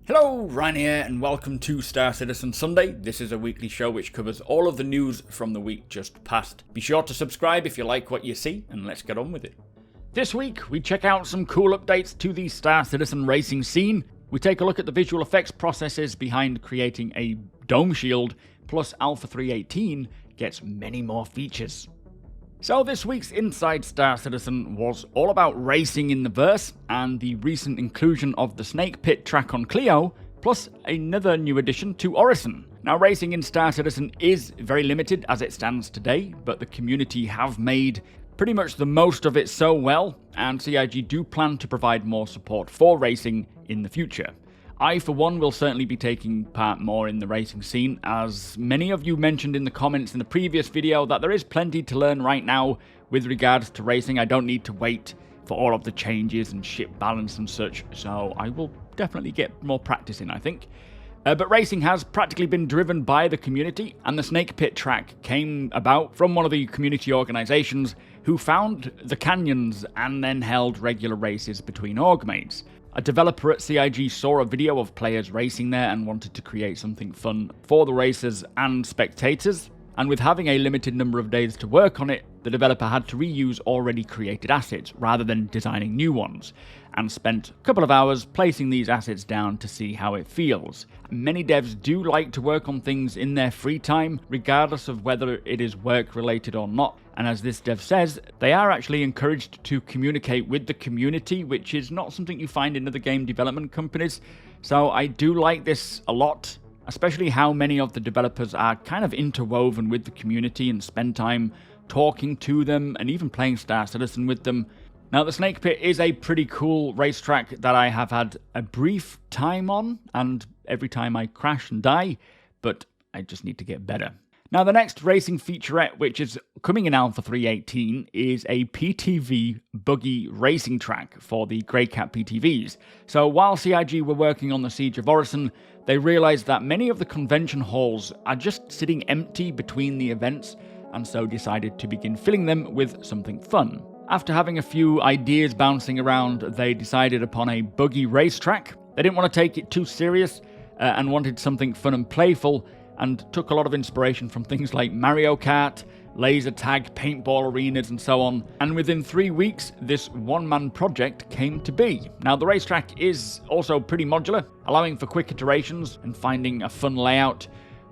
Hello, Ryan here, and welcome to Star Citizen Sunday. This is a weekly show which covers all of the news from the week just past. Be sure to subscribe if you like what you see, and let's get on with it. This week, we check out some cool updates to the Star Citizen racing scene. We take a look at the visual effects processes behind creating a dome shield, plus Alpha 318 gets many more features. So this week's Inside Star Citizen was all about racing in the verse and the recent inclusion of the Snake Pit track on Clio, plus another new addition to Orison. Now racing in Star Citizen is very limited as it stands today, but the community have made pretty much the most of it so well, and CIG do plan to provide more support for racing in the future. I, for one, will certainly be taking part more in the racing scene, as many of you mentioned in the comments in the previous video that there is plenty to learn right now with regards to racing. I don't need to wait for all of the changes and ship balance and such, so I will definitely get more practice in, I think. But racing has practically been driven by the community, and the Snake Pit track came about from one of the community organisations who found the canyons and then held regular races between orgmates. A developer at CIG saw a video of players racing there and wanted to create something fun for the racers and spectators, and with having a limited number of days to work on it, the developer had to reuse already created assets rather than designing new ones, and spent a couple of hours placing these assets down to see how it feels. Many devs do like to work on things in their free time, regardless of whether it is work related or not, and as this dev says, they are actually encouraged to communicate with the community, which is not something you find in other game development companies. So I do like this a lot, especially how many of the developers are kind of interwoven with the community and spend time talking to them and even playing Star Citizen with them. Now, the Snake Pit is a pretty cool racetrack that I have had a brief time on, and every time I crash and die, but I just need to get better. Now, the next racing featurette, which is coming in Alpha 318, is a PTV Buggy racing track for the Grey Cat PTVs. So while CIG were working on the Siege of Orison, they realised that many of the convention halls are just sitting empty between the events, and so decided to begin filling them with something fun. After having a few ideas bouncing around, they decided upon a buggy racetrack. They didn't want to take it too serious and wanted something fun and playful, and took a lot of inspiration from things like Mario Kart, laser tag, paintball arenas, and so on. And within 3 weeks, this one-man project came to be. Now, the racetrack is also pretty modular, allowing for quick iterations and finding a fun layout,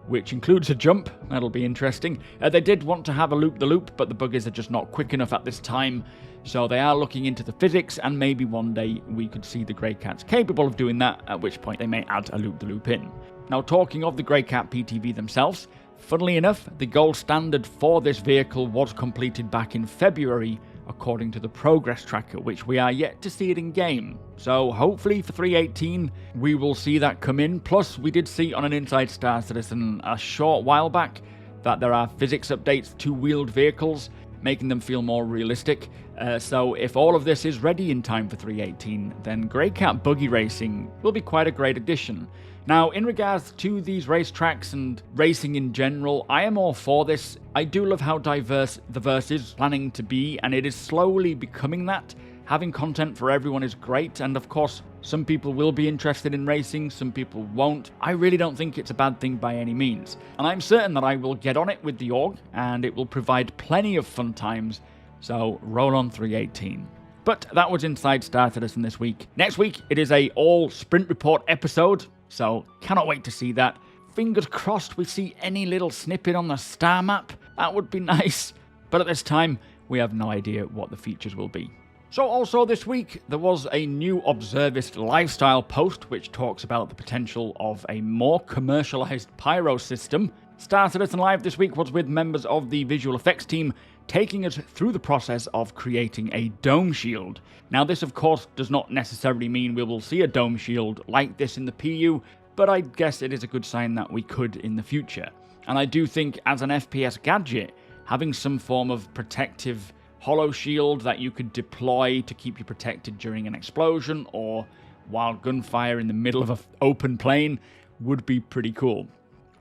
which includes a jump. That'll be interesting. They did want to have a loop-the-loop, but the buggies are just not quick enough at this time, so they are looking into the physics, and maybe one day we could see the Grey Cats capable of doing that, at which point they may add a loop-the-loop in. Now, talking of the Grey Cat PTV themselves, funnily enough, the gold standard for this vehicle was completed back in February, according to the progress tracker, which we are yet to see it in game. So hopefully for 318 we will see that come in. Plus, we did see on an Inside Star Citizen a short while back that there are physics updates to wheeled vehicles, making them feel more realistic. So if all of this is ready in time for 318, then Grey Cat buggy racing will be quite a great addition. Now, in regards to these racetracks and racing in general, I am all for this. I do love how diverse the verse is planning to be, and it is slowly becoming that. Having content for everyone is great, and of course, some people will be interested in racing, some people won't. I really don't think it's a bad thing by any means, and I'm certain that I will get on it with the org, and it will provide plenty of fun times, so roll on 318. But that was Inside Star Citizen this week. Next week, it is a all sprint report episode, so cannot wait to see that. Fingers crossed we see any little snippet on the star map. That would be nice. But at this time, we have no idea what the features will be. So also this week, there was a new Observist lifestyle post which talks about the potential of a more commercialized pyro system. Star Citizen Live this week was with members of the visual effects team taking us through the process of creating a dome shield. Now, this of course does not necessarily mean we will see a dome shield like this in the PU, but I guess it is a good sign that we could in the future. And I do think as an FPS gadget, having some form of protective hollow shield that you could deploy to keep you protected during an explosion or while gunfire in the middle of an open plane would be pretty cool.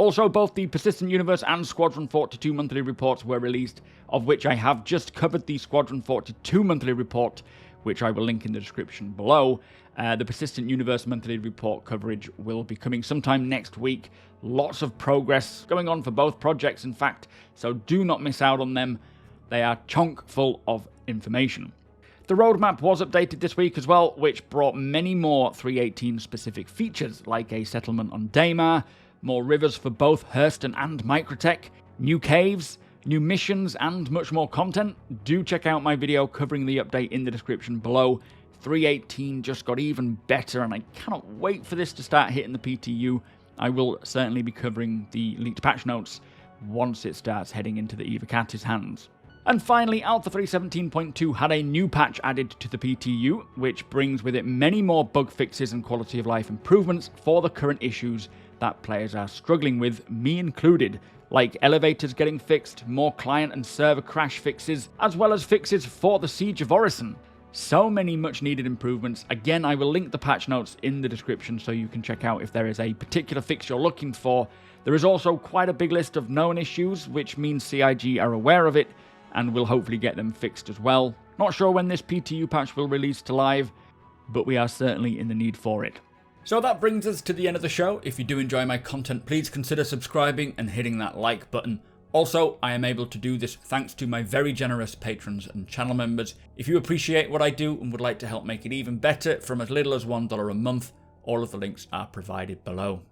Also, both the Persistent Universe and Squadron 42 monthly reports were released, of which I have just covered the Squadron 42 monthly report, which I will link in the description below. The Persistent Universe Monthly Report coverage will be coming sometime next week. Lots of progress going on for both projects, in fact, so do not miss out on them. They are chock full of information. The roadmap was updated this week as well, which brought many more 3.18 specific features, like a settlement on Daymar, more rivers for both Hurston and Microtech, new caves, new missions, and much more content. Do check out my video covering the update in the description below. 3.18 just got even better, and I cannot wait for this to start hitting the PTU. I will certainly be covering the leaked patch notes once it starts heading into the Evocati's hands. And finally, Alpha 3.17.2 had a new patch added to the PTU, which brings with it many more bug fixes and quality of life improvements for the current issues that players are struggling with, me included, like elevators getting fixed, more client and server crash fixes, as well as fixes for the Siege of Orison. So many much needed improvements. Again, I will link the patch notes in the description so you can check out if there is a particular fix you're looking for. There is also quite a big list of known issues, which means CIG are aware of it, and we'll hopefully get them fixed as well. Not sure when this PTU patch will release to live, but we are certainly in the need for it. So that brings us to the end of the show. If you do enjoy my content, please consider subscribing and hitting that like button. Also, I am able to do this thanks to my very generous patrons and channel members. If you appreciate what I do and would like to help make it even better from as little as $1 a month, all of the links are provided below.